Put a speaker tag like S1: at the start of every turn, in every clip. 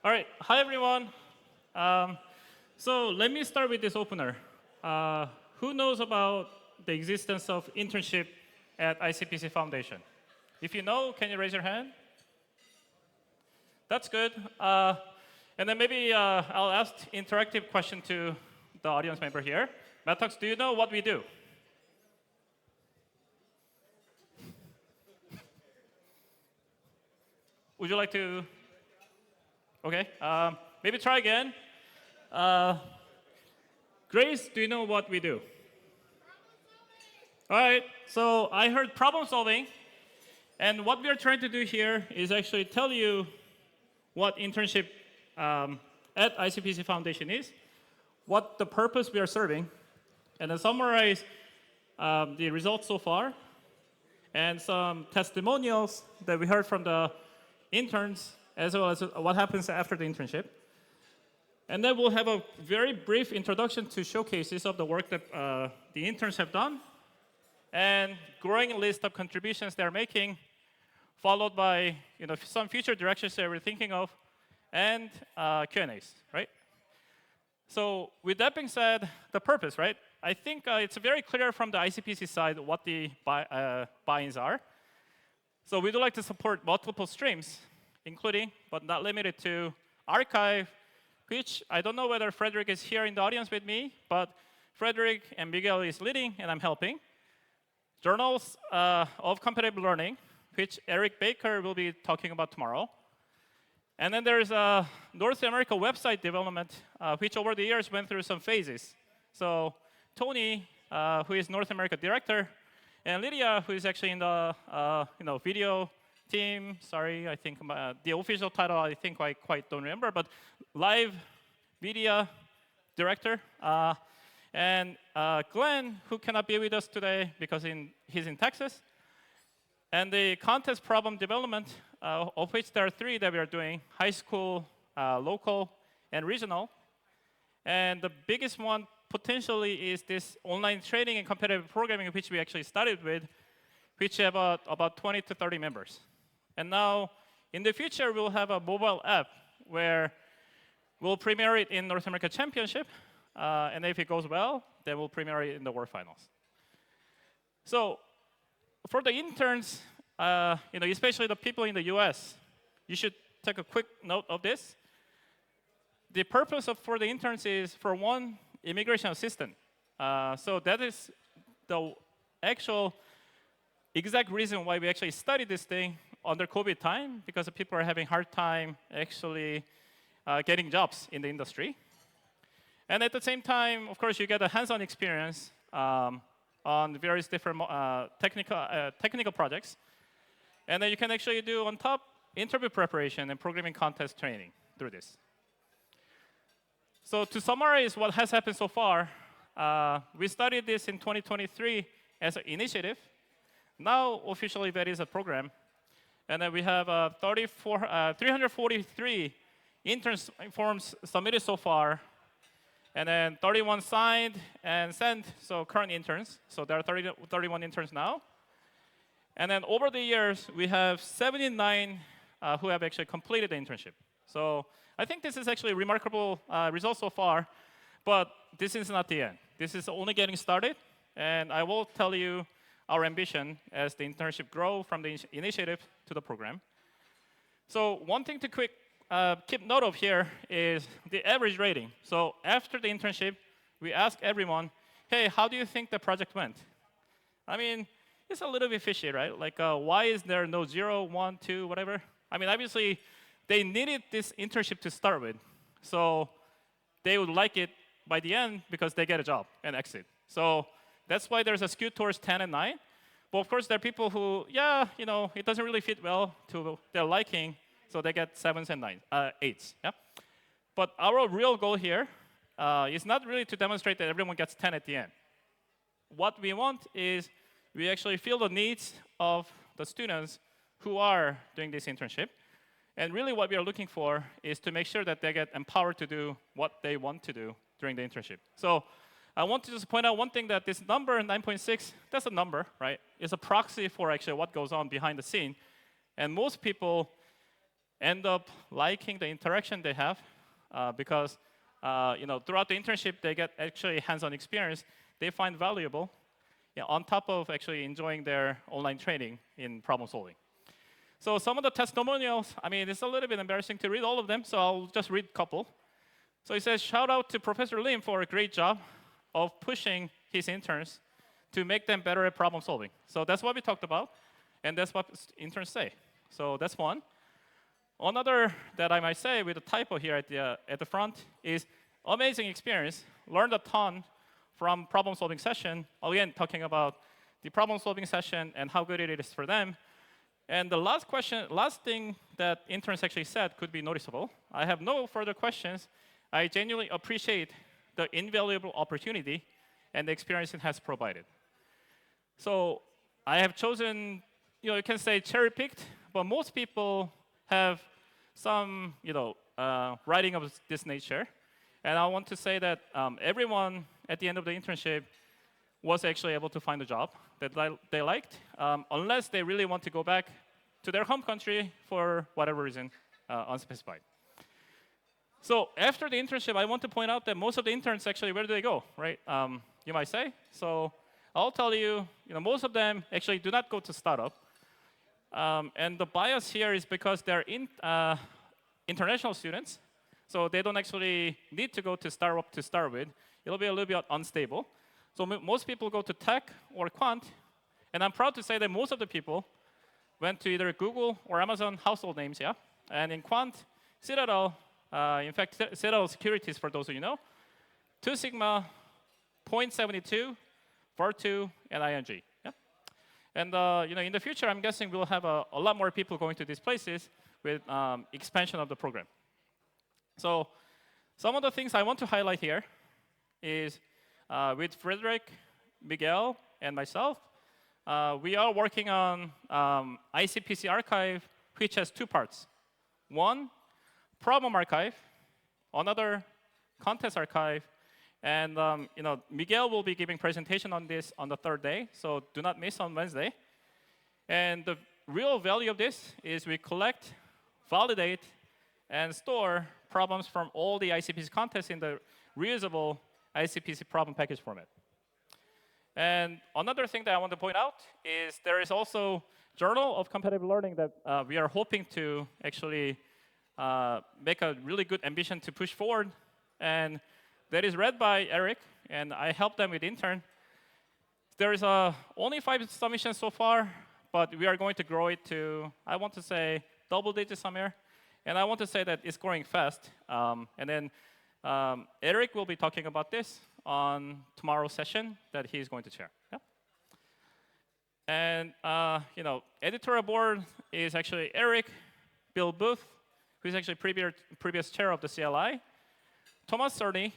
S1: All right. Hi, everyone. Um, so let me start with this opener. Who knows about the existence of internship at ICPC Foundation? If you know, can you raise your hand? That's good. And then maybe I'll ask interactive question to the audience member here. Mattox, do you know what we do? Would you like to? Okay. Maybe try again. Uh, Grace, do you know what we do? All right. So I heard problem solving. And what we are trying to do here is actually tell you what internship at ICPC Foundation is, what the purpose we are serving, and then summarize the results so far, and some testimonials that we heard from the interns, as well as what happens after the internship. And then we'll have a very brief introduction to showcases of the work that the interns have done, and growing list of contributions they're making, followed by some future directions that we're thinking of, and Q&As, right? So with that being said, the purpose, right? I think it's very clear from the ICPC side what the buy-ins are. So we do like to support multiple streams, including, but not limited to, archive, which I don't know whether Frederick is here in the audience with me, but Frederick and Miguel is leading, and I'm helping. Journals of competitive learning, which Eric Baker will be talking about tomorrow. And then there's a North America website development, which over the years went through some phases. So Tony, who is North America director, and Lydia, who is actually in the video team. Sorry, I think the official title I think I quite don't remember, but live media director. And Glenn, who cannot be with us today because he's in Texas. And the contest problem development, of which there are 3 that we are doing: high school, local, and regional. And the biggest one potentially is this online training and competitive programming, which we actually started with, which have about 20 to 30 members. And now, in the future, we'll have a mobile app where we'll premiere it in North America Championship. And if it goes well, then we'll premiere it in the World Finals. So for the interns, especially the people in the US, you should take a quick note of this. The purpose for the interns is, for one, immigration assistant. So that is the actual exact reason why we actually studied this thing under COVID time, because the people are having hard time actually getting jobs in the industry. And at the same time, of course, you get a hands-on experience on various different technical projects. And then you can actually do, on top, interview preparation and programming contest training through this. So to summarize what has happened so far, we started this in 2023 as an initiative. Now, officially, that is a program. And then we have 343 interns forms submitted so far, and then 31 signed and sent, so current interns. So there are 31 interns now. And then over the years, we have 79 who have actually completed the internship. So I think this is actually a remarkable result so far, but this is not the end. This is only getting started, and I will tell you our ambition as the internship grow from the initiative to the program. So one thing to keep note of here is the average rating. So after the internship, we ask everyone, hey, how do you think the project went? I mean, it's a little bit fishy, right? Like, why is there no 0, 1, 2, whatever? I mean, obviously, they needed this internship to start with. So they would like it by the end because they get a job and exit. So that's why there's a skew towards 10 and 9. But of course, there are people who, it doesn't really fit well to their liking, so they get 7s and 8s. Yeah? But our real goal here is not really to demonstrate that everyone gets 10 at the end. What we want is we actually feel the needs of the students who are doing this internship. And really what we are looking for is to make sure that they get empowered to do what they want to do during the internship. So I want to just point out one thing, that this number, 9.6, that's a number, right? It's a proxy for actually what goes on behind the scene. And most people end up liking the interaction they have because throughout the internship, they get actually hands-on experience they find valuable on top of actually enjoying their online training in problem solving. So some of the testimonials, I mean, it's a little bit embarrassing to read all of them, so I'll just read a couple. So it says, shout out to Professor Lim for a great job of pushing his interns to make them better at problem solving. So that's what we talked about, and that's what interns say. So that's one. Another that I might say with a typo here at the front is amazing experience, learned a ton from problem solving session, again, talking about the problem solving session and how good it is for them. And the last thing that interns actually said could be noticeable. I have no further questions. I genuinely appreciate the invaluable opportunity and the experience it has provided. So I have chosen, you can say cherry-picked, but most people have some, writing of this nature. And I want to say that everyone at the end of the internship was actually able to find a job that they liked, unless they really want to go back to their home country for whatever reason, unspecified. So after the internship, I want to point out that most of the interns actually, where do they go, right? You might say. So I'll tell you, most of them actually do not go to startup. And the bias here is because they're international students, so they don't actually need to go to startup to start with. It'll be a little bit unstable. So most people go to tech or quant, and I'm proud to say that most of the people went to either Google or Amazon household names, yeah? And in quant, Citadel, in fact, Citadel Securities, for those of you know, 2 Sigma, Point72, Virtu, and ING. Yeah? And in the future, I'm guessing we'll have a lot more people going to these places with expansion of the program. So some of the things I want to highlight here is with Frederick, Miguel, and myself, we are working on ICPC archive, which has 2 parts. One, problem archive, another contest archive, and Miguel will be giving presentation on this on the 3rd day, so do not miss on Wednesday. And the real value of this is we collect, validate, and store problems from all the ICPC contests in the reusable ICPC problem package format. And another thing that I want to point out is there is also Journal of Competitive Learning that we are hoping to actually make a really good ambition to push forward. And that is read by Eric, and I helped them with intern. There is only 5 submissions so far, but we are going to grow it to, I want to say, double digits somewhere. And I want to say that it's growing fast. And then Eric will be talking about this on tomorrow's session that he's going to share. Yeah? And editorial board is actually Eric, Bill Booth, who is actually previous chair of the CLI, Thomas Cerny,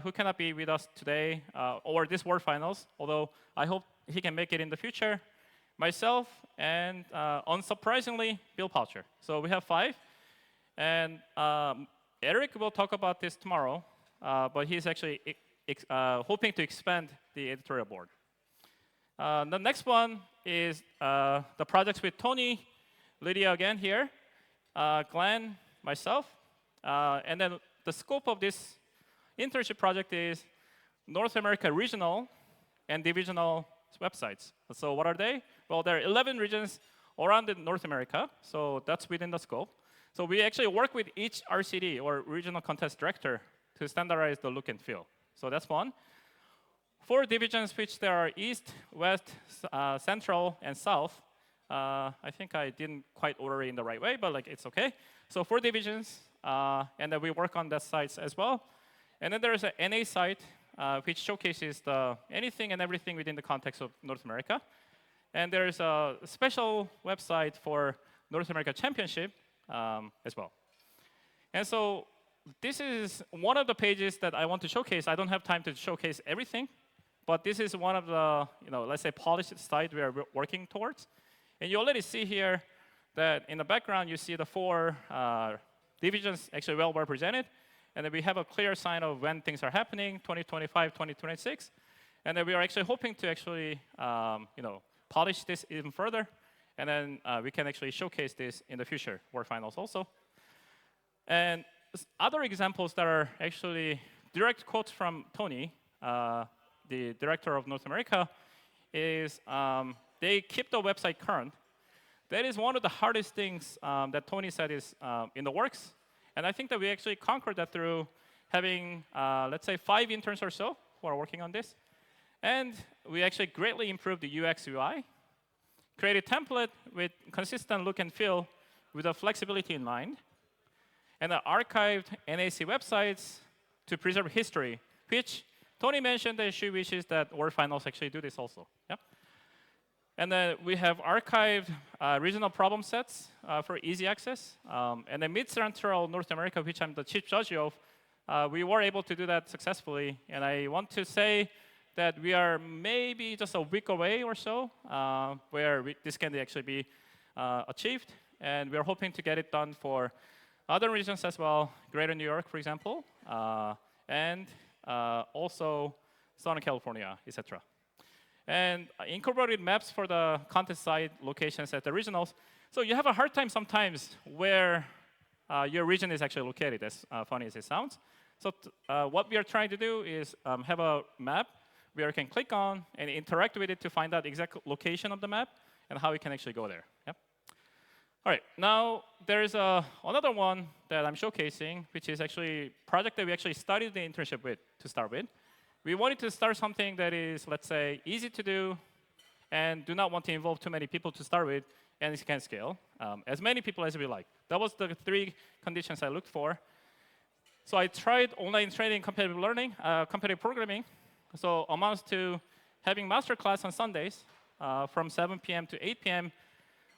S1: who cannot be with us today or this World Finals, although I hope he can make it in the future, myself, and unsurprisingly, Bill Poucher. So we have 5. And Eric will talk about this tomorrow, but he's actually hoping to expand the editorial board. The next one is the projects with Tony, Lydia again here, Glenn, myself. And then the scope of this internship project is North America regional and divisional websites. So what are they? Well, there are 11 regions around North America, so that's within the scope. So we actually work with each RCD, or regional contest director, to standardize the look and feel. So that's one. 4 divisions, which there are East, West, Central, and South. I think I didn't quite order it in the right way, but it's OK. So 4 divisions, and then we work on that sites as well. And then there's an NA site, which showcases anything and everything within the context of North America. And there's a special website for North America Championship as well. And so this is one of the pages that I want to showcase. I don't have time to showcase everything, but this is one of the, let's say, polished site we are working towards. And you already see here that in the background, you see the 4 divisions actually well represented. And then we have a clear sign of when things are happening, 2025, 2026. And then we are actually hoping to actually, polish this even further. And then we can actually showcase this in the future World Finals also. And other examples that are actually direct quotes from Tony, the director of North America, is they keep the website current. That is one of the hardest things that Tony said is in the works. And I think that we actually conquered that through having, let's say, 5 interns or so who are working on this. And we actually greatly improved the UX UI, created a template with consistent look and feel with a flexibility in mind, and archived NAC websites to preserve history, which Tony mentioned that she wishes that World Finals actually do this also. Yeah? And then we have archived regional problem sets for easy access. And then Mid-Central North America, which I'm the chief judge of, we were able to do that successfully. And I want to say that we are maybe just a week away or so where this can actually be achieved. And we're hoping to get it done for other regions as well, Greater New York, for example, and also Southern California, etc. And incorporated maps for the content site locations at the regionals. So you have a hard time sometimes where your region is actually located, as funny as it sounds. So what we are trying to do is have a map where you can click on and interact with it to find out the exact location of the map and how you can actually go there. Yep. All right, now there's another one that I'm showcasing, which is actually a project that we actually started the internship with to start with. We wanted to start something that is, let's say, easy to do and do not want to involve too many people to start with, and it can scale as many people as we like. That was the 3 conditions I looked for. So I tried online training, competitive learning, competitive programming. So amounts to having master class on Sundays from 7 p.m. to 8 p.m.,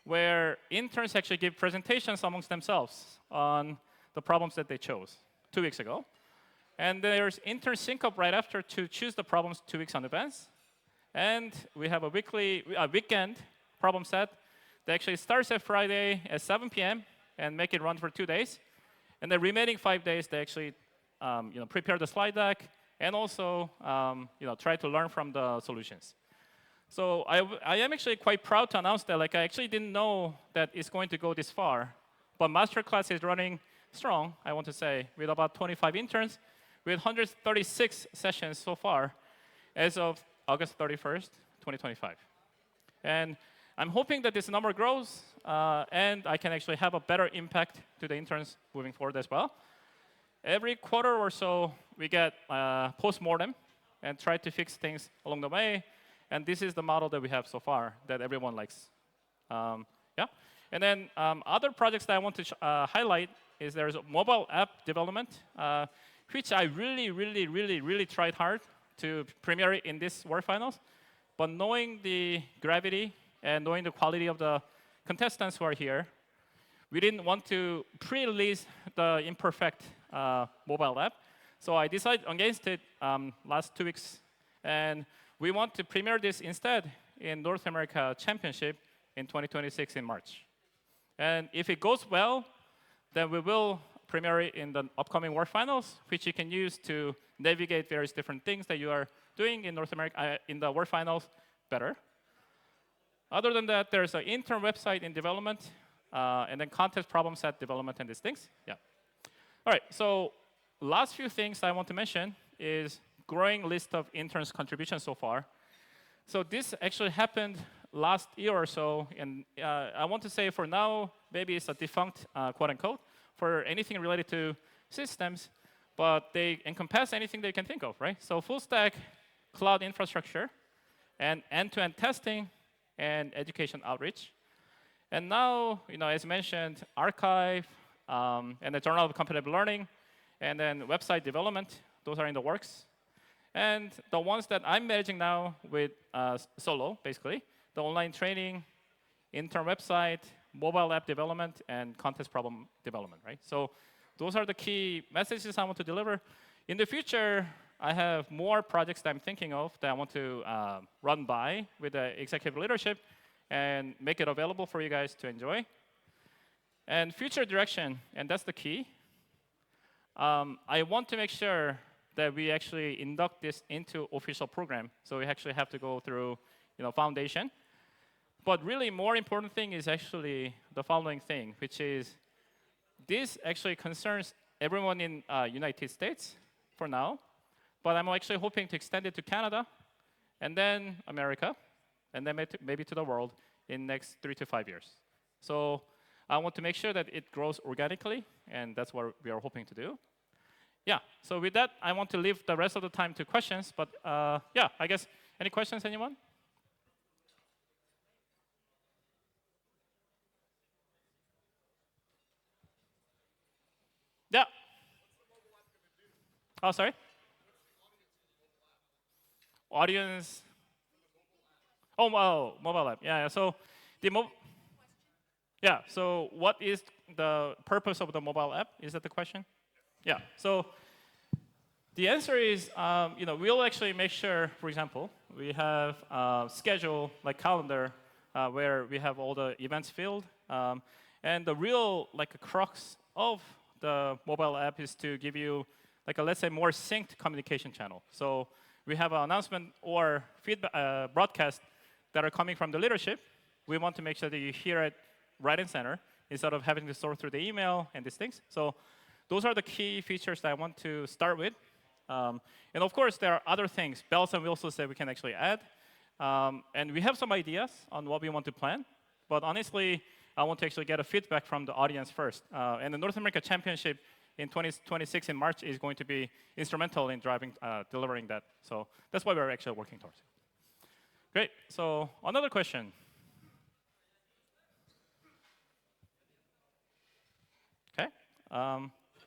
S1: where interns actually give presentations amongst themselves on the problems that they chose 2 weeks ago. And there's intern sync up right after to choose the problems 2 weeks in advance. And we have a weekend problem set that actually starts at Friday at 7 p.m. and make it run for 2 days. And the remaining 5 days, they actually prepare the slide deck and also try to learn from the solutions. So I am actually quite proud to announce that I actually didn't know that it's going to go this far. But masterclass is running strong, I want to say, with about 25 interns, with 136 sessions so far as of August 31st, 2025. And I'm hoping that this number grows, and I can actually have a better impact to the interns moving forward as well. Every quarter or so, we get post-mortem and try to fix things along the way. And this is the model that we have so far that everyone likes. Yeah. And then other projects that I want to highlight is there's a mobile app development, which I really tried hard to premiere it in this World Finals. But knowing the gravity and knowing the quality of the contestants who are here, we didn't want to pre-release the imperfect mobile app. So I decided against it last 2 weeks. And we want to premiere this instead in North America Championship in 2026 in March. And if it goes well, then we will premiere it in the upcoming World Finals, which you can use to navigate various different things that you are doing in North America in the World Finals better. Other than that, there's an intern website in development, and then contest problem set development and these things. Yeah. All right. So last few things I want to mention is growing list of interns' contributions so far. So this actually happened last year or so, and I want to say for now, maybe it's a defunct, quote unquote, for anything related to systems, but they encompass anything they can think of, right? So full stack, cloud infrastructure, and end-to-end testing, and education outreach. And now, as mentioned, archive, and the Journal of Competitive Learning, and then website development, those are in the works. And the ones that I'm managing now with Solo, basically, the online training, intern website, mobile app development, and contest problem development, right? So those are the key messages I want to deliver. In the future, I have more projects that I'm thinking of that I want to run by with the executive leadership and make it available for you guys to enjoy. And future direction, and that's the key. I want to make sure that we actually induct this into official program. So we actually have to go through, foundation. But really more important thing is actually the following thing, which is this actually concerns everyone in United States for now, but I'm actually hoping to extend it to Canada, and then America, and then maybe to the world in next 3 to 5 years. So I want to make sure that it grows organically, and that's what we are hoping to do. Yeah, so with that, I want to leave the rest of the time to questions, but yeah, I guess, any questions, anyone? Yeah. Oh, sorry? Audience. Oh, mobile app. Yeah, yeah. So the yeah. So what is the purpose of the mobile app? Is that the question? Yeah. So the answer is, we'll actually make sure, for example, we have a schedule like calendar where we have all the events filled, and the real crux of the mobile app is to give you let's say more synced communication channel. So we have an announcement or feedback broadcast that are coming from the leadership. We want to make sure that you hear it right and center instead of having to sort through the email and these things. So those are the key features that I want to start with. And of course, there are other things, bells and whistles that we can actually add. And we have some ideas on what we want to plan. But honestly, I want to actually get a feedback from the audience first. And the North America Championship in 2026 in March is going to be instrumental in delivering that. So that's what we're actually working towards. Great. So another question. Okay.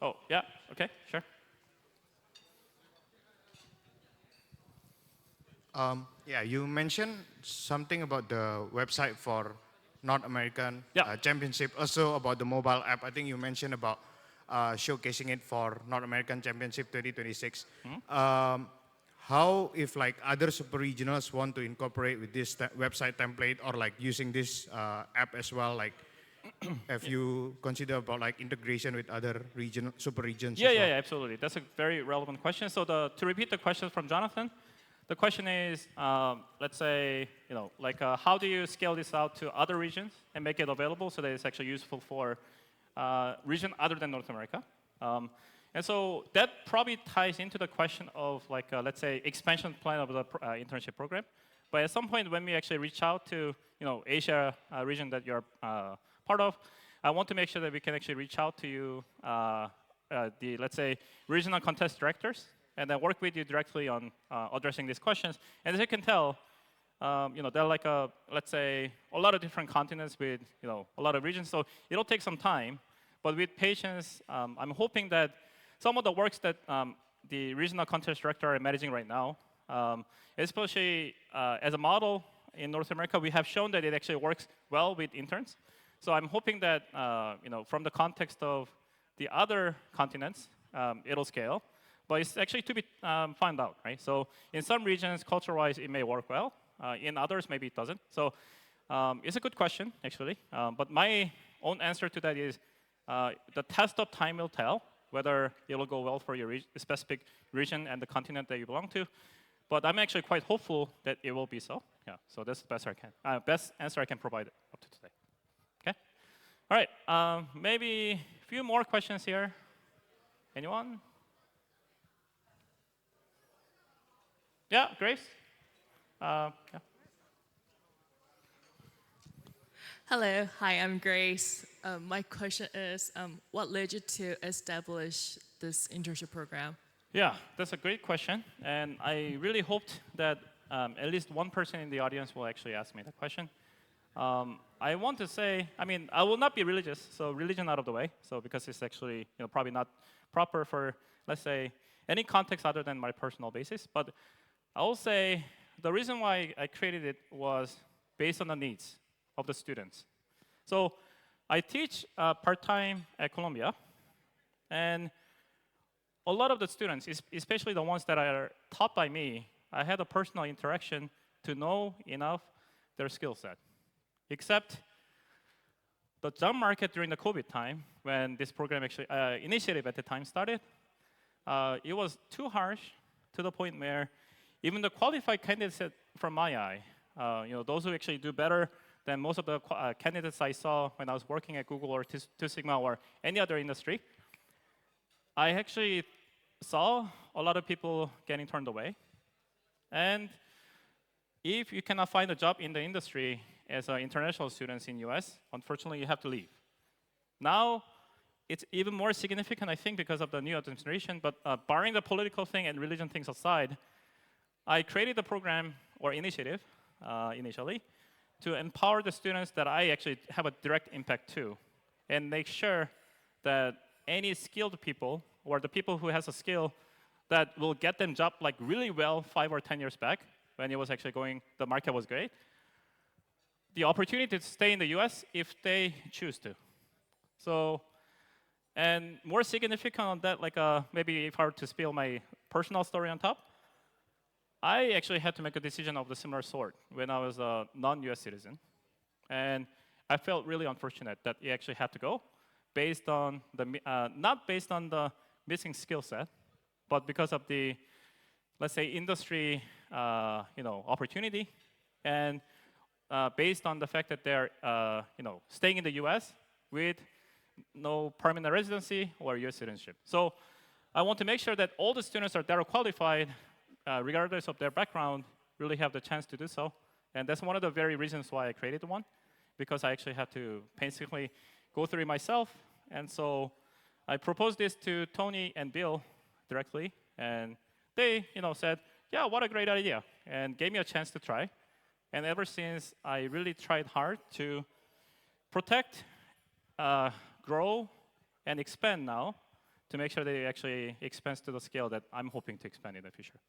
S1: Oh, yeah. Okay, sure.
S2: Yeah, you mentioned something about the website for North American
S1: Yeah.
S2: Championship, also about the mobile app. I think you mentioned about showcasing it for North American Championship 2026. How if other super regionals want to incorporate with this website template or using this app as well, if you consider about integration with other super regions?
S1: Yeah,
S2: as well?
S1: yeah, absolutely. That's a very relevant question. So to repeat the question from Jonathan, the question is, let's say, how do you scale this out to other regions and make it available so that it's actually useful for region other than North America? And so that probably ties into the question of let's say expansion plan of the internship program. But at some point when we actually reach out to Asia region that you're part of, I want to make sure that we can actually reach out to you, the let's say regional contest directors, and then work with you directly on addressing these questions. And as you can tell, there are let's say a lot of different continents with a lot of regions. So it'll take some time, but with patience, I'm hoping that some of the works that the regional contest director are managing right now, especially as a model in North America, we have shown that it actually works well with interns. So I'm hoping that from the context of the other continents, it'll scale. But it's actually to be found out, right? So in some regions, culture-wise, it may work well. In others, maybe it doesn't. So it's a good question, actually. But my own answer to that is the test of time will tell whether it'll go well for your specific region and the continent that you belong to. But I'm actually quite hopeful that it will be so. Yeah. So that's the best answer I can provide up to today. Okay. All right. Maybe a few more questions here. Anyone? Yeah, Grace? Yeah.
S3: Hello, hi, I'm Grace. My question is, what led you to establish this internship program?
S1: Yeah, that's a great question. And I really hoped that at least one person in the audience will actually ask me that question. I want to say, I will not be religious, so religion out of the way. So because it's actually probably not proper for, let's say, any context other than my personal basis. But I will say the reason why I created it was based on the needs of the students. So I teach part-time at Columbia, and a lot of the students, especially the ones that are taught by me, I had a personal interaction to know enough their skill set. Except the job market during the COVID time, when this program actually initiative at the time started, it was too harsh to the point where even the qualified candidates from my eye, those who actually do better than most of the candidates I saw when I was working at Google or Two Sigma or any other industry. I actually saw a lot of people getting turned away. And if you cannot find a job in the industry as international students in US, unfortunately, you have to leave. Now, it's even more significant, I think, because of the new administration. But barring the political thing and religion things aside, I created a program or initiative initially to empower the students that I actually have a direct impact to, and make sure that any skilled people or the people who has a skill that will get them job like really well 5 or 10 years back when it was actually going, the market was great, the opportunity to stay in the US if they choose to. So, and more significant on that, like maybe if I were to spill my personal story on top, I actually had to make a decision of the similar sort when I was a non-US citizen. And I felt really unfortunate that it actually had to go, based on the, not based on the missing skill set, but because of the, let's say, industry opportunity, and based on the fact that they're staying in the US with no permanent residency or US citizenship. So I want to make sure that all the students that are qualified, regardless of their background, really have the chance to do so. And that's one of the very reasons why I created the one, because I actually had to basically go through it myself. And so I proposed this to Tony and Bill directly, and they said, yeah, what a great idea, and gave me a chance to try. And ever since, I really tried hard to protect, grow, and expand now to make sure they actually expand to the scale that I'm hoping to expand in the future.